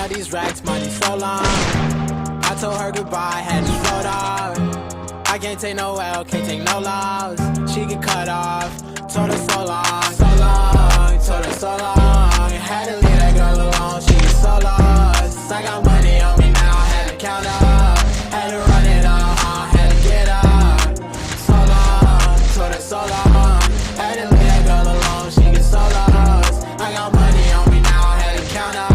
all these racks, money so long. I told her goodbye, had to float off. I can't take no L, can't take no loss. She get cut off, told her so long, so long, told her so long. Had to leave that girl alone, she get so lost. I got money on me now, had to count up, had to run it up, had to get up. So long, told her so long. Had to leave that girl alone, she get so lost. I got money on me now, had to count up,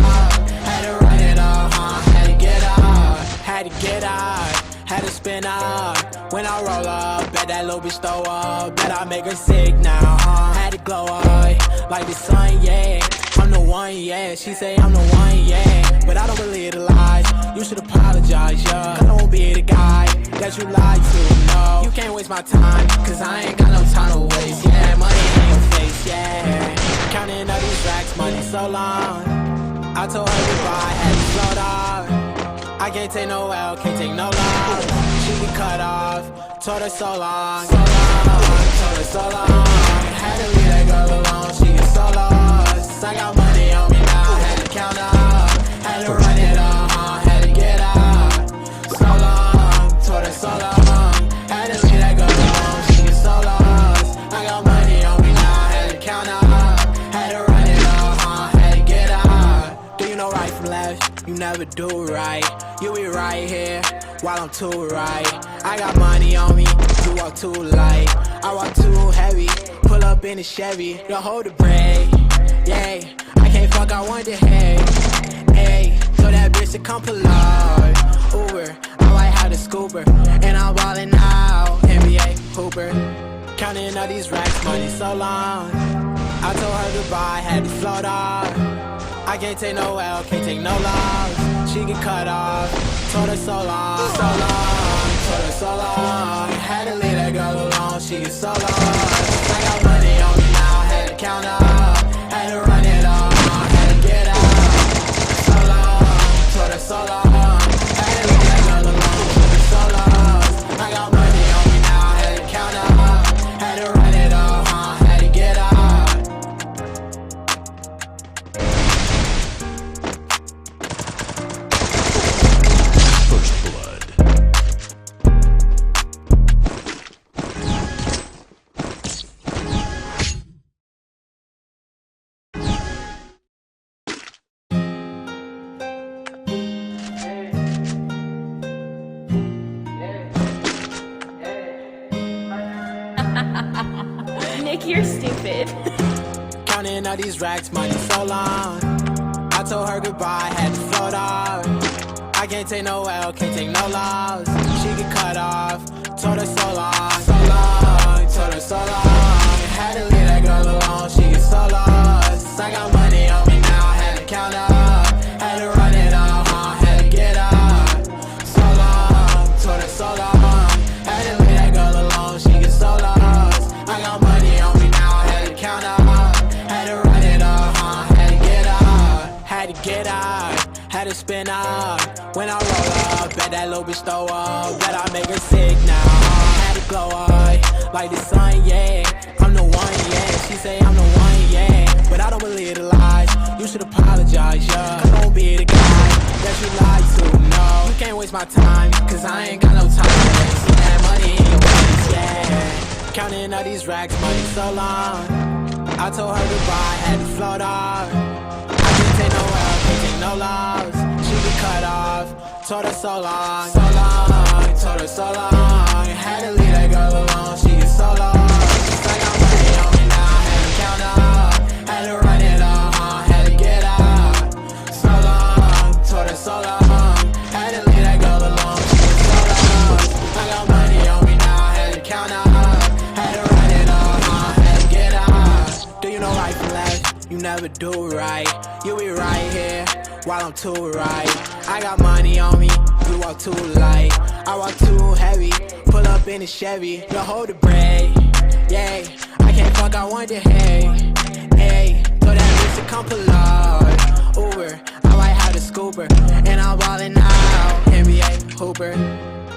had to run it up, had to get up, had to get up, had to spin up. When I roll up, bet that little bitch throw up, bet I make her sick now, had to glow up, like the sun, yeah. I'm the one, yeah, she say I'm the one, yeah. But I don't believe the lies, you should apologize, yeah. I don't be the guy that you lied to, no. You can't waste my time, cause I ain't got no time to waste, yeah. Money in your face, yeah. Counting all these racks, money so long. I told her goodbye, had to float off. I can't take no L, can't take no loss. She get cut off, told her so long, so long, told her so long. Had to leave that girl alone, she get so lost. I got money on me now, had to count up, had to run it up, had to get up. So long, told her so long. Had to leave that girl alone, she get so lost. I got money on me now, had to count up, had to run it up, had to get up. Do you know right from left? You never do right. You be right here while I'm too right. I got money on me, you walk too light. I walk too heavy, pull up in a Chevy. You hold the brake, yeah. I can't fuck, I want the hay, hey. So that bitch to come pull up, Uber. I like how the scooper, and I'm ballin' out, NBA Hooper. Counting all these racks, money so long. I told her goodbye, had to float off. I can't take no L, can't take no loss. She get cut off, told her so long, so long, told her so long. Had to leave that girl alone, she get so lost. I got money on me now, had to count up, had to run it up, had to get up. So long, told her so long. Had to leave that girl alone, she get so lost. I got money on me now, had to count up, had to run it up, had to get up. Nick, you're stupid. Counting all these racks, money so long. I told her goodbye, had to float off. I can't take no L, can't take no loss. She get cut off, told her so long, so long, told her so long. Had to leave that girl alone, she get so lost. I got money on me now, had to count up, had to run it up, had to get up. So long, told her so long. Had to leave that girl alone, she get so lost. I got money on me now, had to count up, had to run it up, had to get up, had to get up, had to spin up. When I roll up, bet that little bitch throw up, bet I make her sick now, had to glow up, like the sun, yeah. I'm the one, yeah, she say I'm the one, yeah. But I don't believe the lies, you should apologize, yeah. I don't be the guy that you lied to, no. You can't waste my time, cause I ain't got no time to waste. See that money in your face, yeah. Counting all these racks, money so long. I told her goodbye, had to float off. I can't take no L, can't take no loss. She get cut off, told her so long, so long, told her so long. Had to leave that girl alone, she get so lost. I got money on me now, had to count up, had to run it up, had to get up. So long, told her so long. Had to leave that girl alone, she get so lost. I got money on me now, had to count up. Do you know right from left? You never do right. You be right here while I'm too right. I got money on me, you walk too light. I walk too heavy, pull up in a Chevy. You hold the brake, yeah. I can't fuck, I want the hay, hey. So that bitch to come pull up, Uber. I like how the scooper, and I'm ballin' out, NBA Hooper.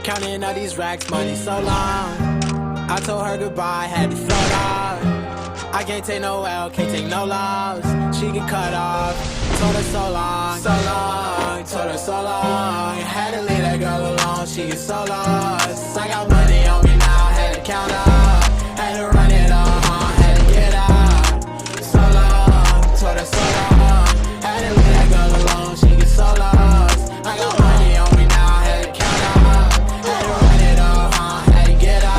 Counting all these racks, money so long. I told her goodbye, had to float off. I can't take no L, can't take no loss. She get cut off, told her so long, so long. so long. Had to leave that girl alone, she gets so lost. I got money on me now, had to count up. Had to run it up, had to get out. So long, told her so long. Had to leave that girl alone, she gets so lost. I got money on me now, had to count up. Had to run it up, had to get out.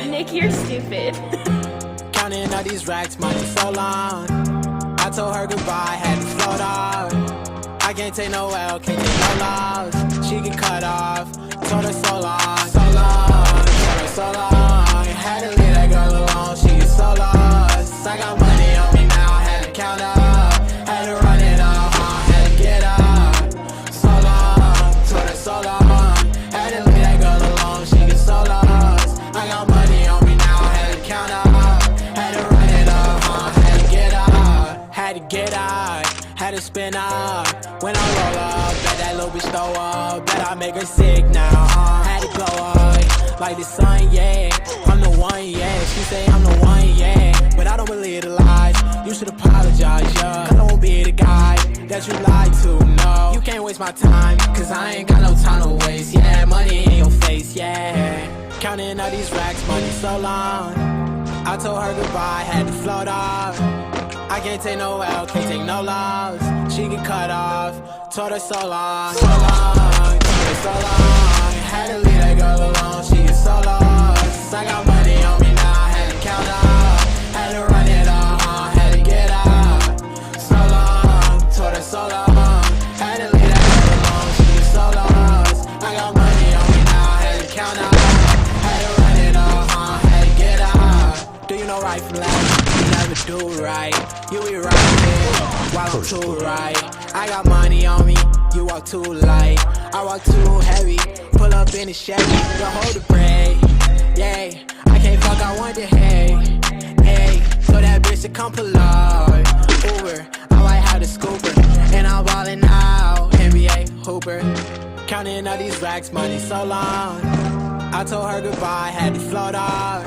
Nick, you're stupid. Counting all these racks, money so long. I told her goodbye, had to float off. I can't take no L, can't take no loss. She get cut off, told her so long, so long. Told her so long, had to leave that girl alone, she get so lost. I got money on me now, had to count up. Had to run it up, had to get up. So long, told her so long. Had to leave that girl alone, she get so lost. I got money on me now, had to count up. Had to run it up, had to get out. Had to get out, had to spin up. When I roll up, bet that little bitch throw up. Bet I make her sick now, had to glow up like the sun, yeah. I'm the one, yeah. She say I'm the one, yeah. But I don't believe the lies. You should apologize, yeah. 'Cause I won't be the guy that you lied to, no. You can't waste my time, 'cause I ain't got no time to waste, yeah. Money in your face, yeah. Counting all these racks, money so long. I told her goodbye, had to float off. I can't take no L, can't take no loss. She get cut off, told her so long, so long. Told her so long, had to leave that girl alone, she get so lost. I got money on me now, had to count up. Had to run it up, had to get out. So long, told her so long. Had to leave that girl alone, she get so lost. I got money on me now, had to count up. Had to run it up, had to get out. Do you know right from left? You never do right. You be right here while I'm too right. I got money on me, you walk too light. I walk too heavy, pull up in the Chevy. Don't hold the brake, yeah. I can't fuck, I want the hey, hey. So that bitch to come pull up. Uber, I might have the scooper. And I'm ballin' out, NBA hooper. Counting all these racks, money so long. I told her goodbye, had to float off.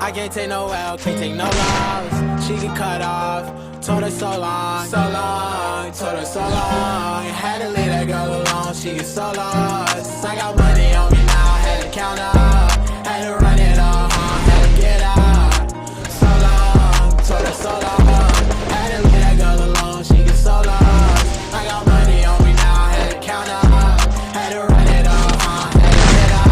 I can't take no L, can't take no loss. She get cut off, told her so long, so long. Told her so long, had to leave that girl alone, she get so lost. I got money on me now, had to count up. Had to run it up, had to get out. So long, told her so long. Had to leave that girl alone, she get so lost. I got money on me now, had to count up. Had to run it up, had to get out.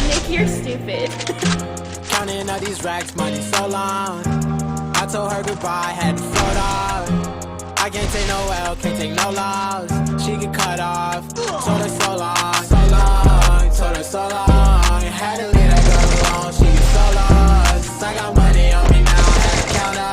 Nick, you're stupid. Counting all these racks, money so long. I told her goodbye, had to float off. I can't take no L, can't take no loss. She get cut off, told her so long, so long. Told her so long, had to leave that girl alone, she get so lost. I got money on me now, had to count up.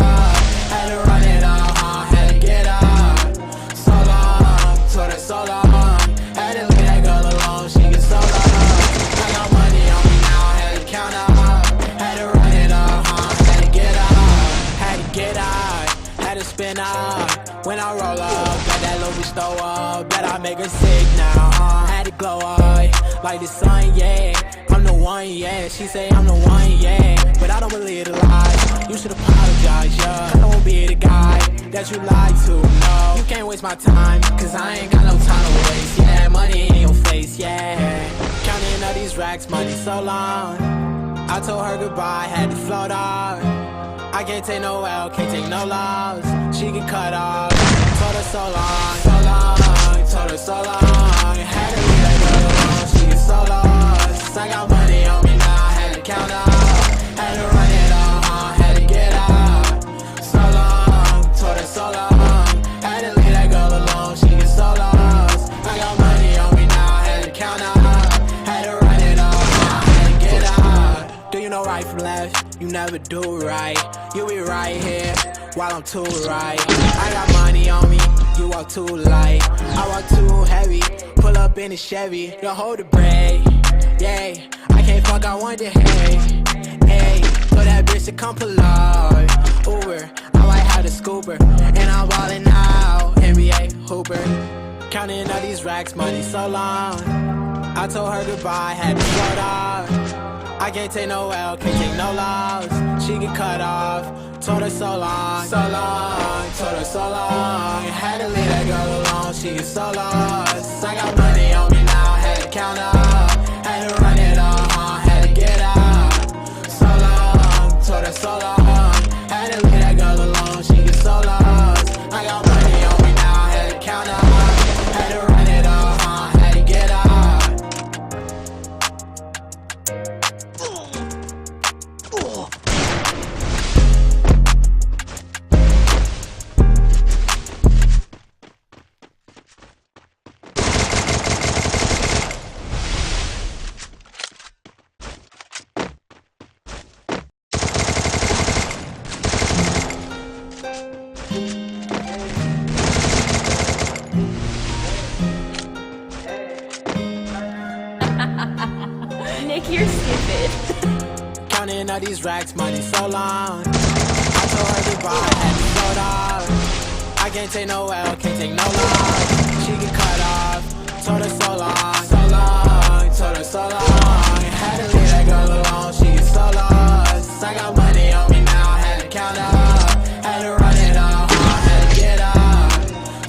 Had to run it up, had to get out. So long, told her so long. Had to leave that girl alone, she get so lost. I got money on me now, had to count up. Had to run it up, had to get out. Had to get out, had to spin up. When I roll up, bet that little bitch throw up. Bet I make her sick now, had to glow up like the sun, yeah. I'm the one, yeah. She say I'm the one, yeah. But I don't believe the lies. You should apologize, yeah. I won't be the guy that you lied to, no. You can't waste my time, 'cause I ain't got no time to waste, yeah. Money in your face, yeah. Counting all these racks, money so long. I told her goodbye, had to float off. I can't take no L, can't take no loss. She get cut off, told her so long, so long. Told her so long, had to leave that girl alone, she get so lost. I got from left, you never do right. You be right here, while I'm too right. I got money on me, you walk too light. I walk too heavy, pull up in a Chevy. Don't hold the brake, yeah. I can't fuck, I want the hay. Hey, told that bitch to come pull up. Uber, I might have the scooper. And I'm ballin' out, NBA Hooper. Counting all these racks, money so long. I told her goodbye, had to shut off. I can't take no L, can't take no loss. She get cut off, told her so long, told her so long. Had to leave that girl alone, she get so lost. I got money on me now, had to count up. Had to run it all, had to get out. So long, told her so long. Had to leave that girl alone, she get so lost. I got money on me now, had to count up. Had to run it all, had to get out. Nick, you're stupid. Counting all these racks, money so long. I told her goodbye, had to float off. I can't take no L, can't take no loss. She get cut off, told her so long, told her so long. Had to leave that girl alone, she get so lost. I got money on me now, had to count up. Had to run it all, had to get up.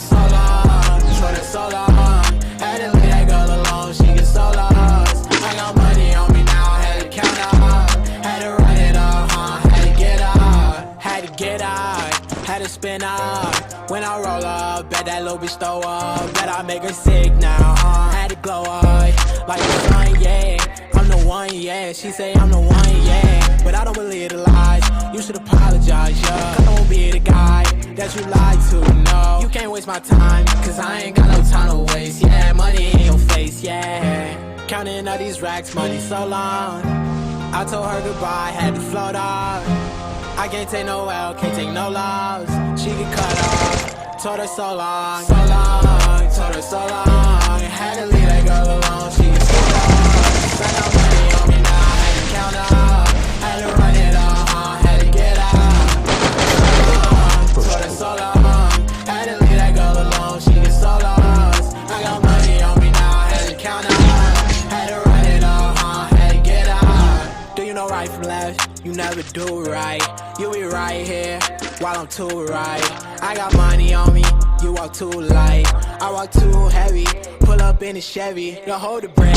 So long, told her so long. Had to leave that girl alone, she get so lost. I got money on me now, had to count up. Had to run it all, had to get out. Had to get out, had to spin up. When I roll up, bet that little bitch throw up. Bet I make her sick now, had to glow up. Like the sun, yeah, I'm the one, yeah. She say I'm the one, yeah. But I don't believe the lies, you should apologize, yeah. Cause I won't be the guy that you lied to, no. You can't waste my time, cause I ain't got no time to waste, yeah. Money in your face, yeah. Counting all these racks, money so long. I told her goodbye, had to float off. I can't take no L, can't take no loss. She get cut off, told her so long, told her so long. Had to leave that girl alone, she get so lost. I got money on me now, had to count up. Had to run it all, had to get out. Told her so long, had to leave that girl alone, she get so lost. I got money on me now, had to count up. Had to run it all, had to get out. Do you know right from left? You never do right. You be right here, while I'm too right. I got money on me, you walk too light. I walk too heavy, pull up in a Chevy. Don't hold the brake,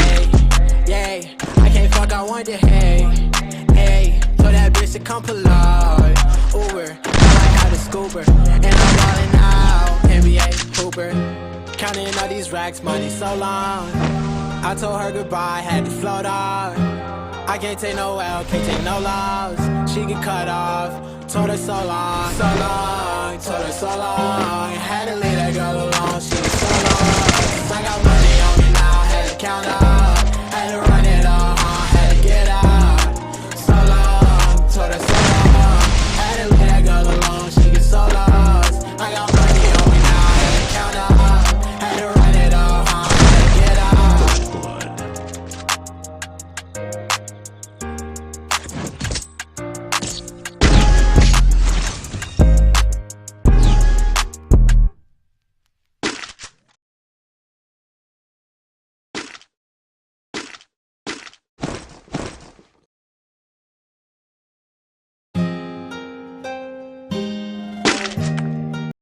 yeah. I can't fuck, I want the hay. Hey, told that bitch to come pull up. Uber, I might have the scooper. And I'm ballin' out, NBA Hooper. Counting all these racks, money so long. I told her goodbye, had to float off. I can't take no L, can't take no loss. She get cut off, told her so long, told her so long. Had to leave that girl alone, she was so lost. I got money on me now, had to count up.